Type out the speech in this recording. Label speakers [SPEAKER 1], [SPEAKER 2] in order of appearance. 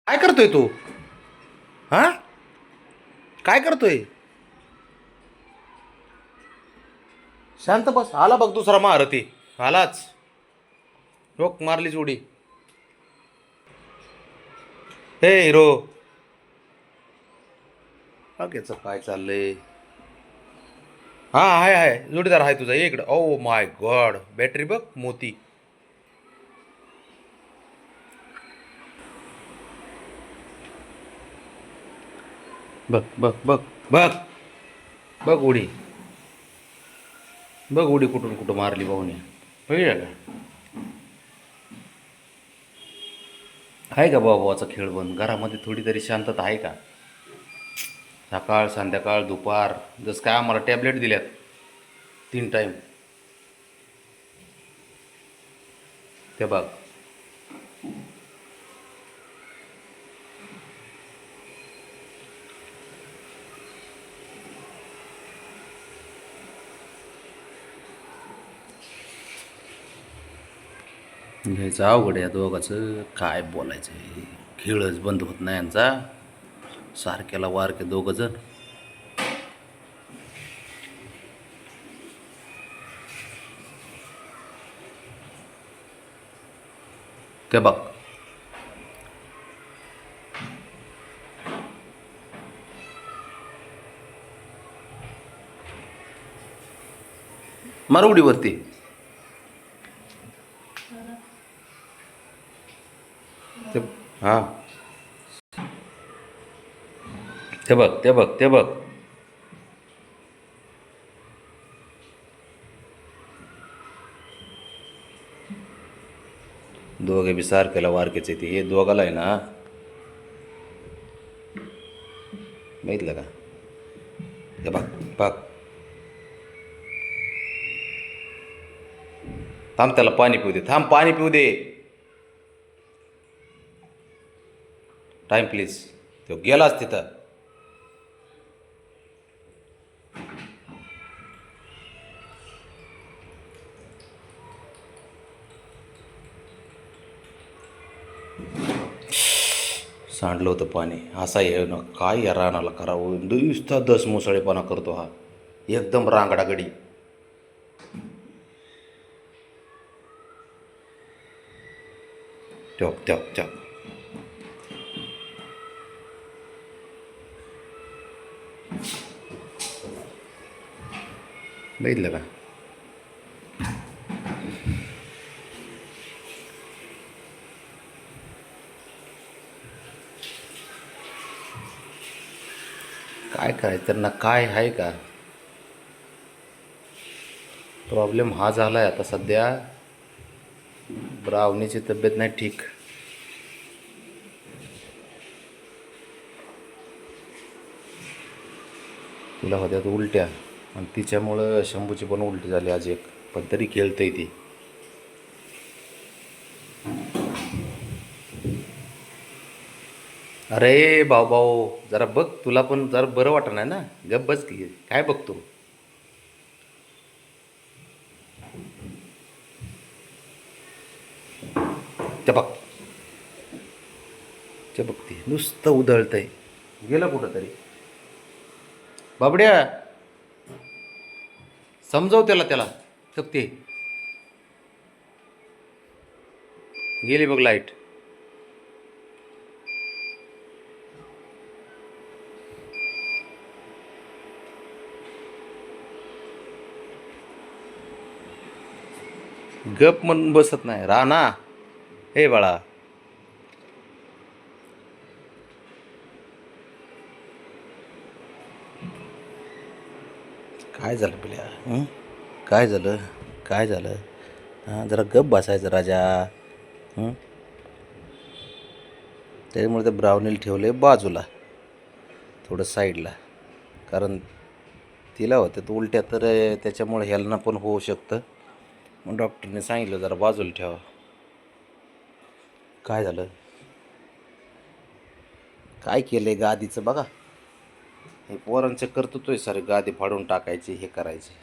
[SPEAKER 1] काय करतोय तू? हा, काय करतोय? शांत बस. आला बघ दुसरा महारथी. आलाच. रोक मारली उडी. हे हिरो. याचं काय चाललंय? हा, आहे जोडीदार आहे तुझा. ये इकडं. ओ माय गॉड, बॅटरी बघ मोती. बघ बघ बघ बघ बघ उडी. बघ उडी कुठून कुठं मारली भाऊने. बघितलं का? आहे का भावाचा खेळ बंद? घरामध्ये थोडी तरी शांतता आहे का? सकाळ संध्याकाळ दुपार जसं काय आम्हाला टॅबलेट दिल्यात 3 टाईम. ते बघ. घ्यायचं अवघड या दोघाचं. काय बोलायचं आहे? खेळच बंद होत नाही यांचा. सारख्याला वारके दोघं जण. ते बघ. मार उडीवरती. ते हां, ते बघ ते बघ ते बघ. दोघे बी सारख्याला वारकेच येते. हे दोघाला आहे ना, माहितलं का? हे बघ बघ. थांब, त्याला पाणी पिऊ दे. थांब, पाणी पिऊ दे. Time please. तो गेलाच तिथं. सांडलं होतं पाणी. असा ये ना, काय या रानाला करावं? नुसता दस मुसळेपणा करतो हा. एकदम रांगडा गडी. ठेव ठेव ठेव. बघितलं का? काय करायचं त्यांना? काय आहे का प्रॉब्लेम? हा झाला आहे आता सध्या. ब्रावणीची तब्येत नाही ठीक. तिला होत्यात उलट्या आणि तिच्यामुळं शंभूची पण उलटी झाली आज एक. पण तरी खेळतंय ती. अरे भाऊ भाऊ, जरा बघ. तुला पण जरा बरं वाटत नाही ना? गप बस की. काय बघतो? ते बघ. ते बघ, ती नुसतं उधळतंय. गेलं कुठं तरी. बाबड्या, समजव त्याला. त्याला ते गेली बघ लाईट. गप म्हणून बसत नाही. राणा, हे बाळा. काय झालं पिल्या? काय झालं? काय झालं? हां, जरा गप बसायचं राजा. त्याच्यामुळे ते ब्राउनीला ठेवले बाजूला, थोडं साईडला. कारण तिला होतं तर उलट्या, तर त्याच्यामुळे ह्याला पण होऊ शकतं. मग डॉक्टरने सांगितलं जरा बाजूला ठेवा. काय झालं? काय केलं आहे गादीचं बघा. हे पोरांचं कर्तृत्व आहे. सारे गादी फाडून टाकायचे, हे करायचे.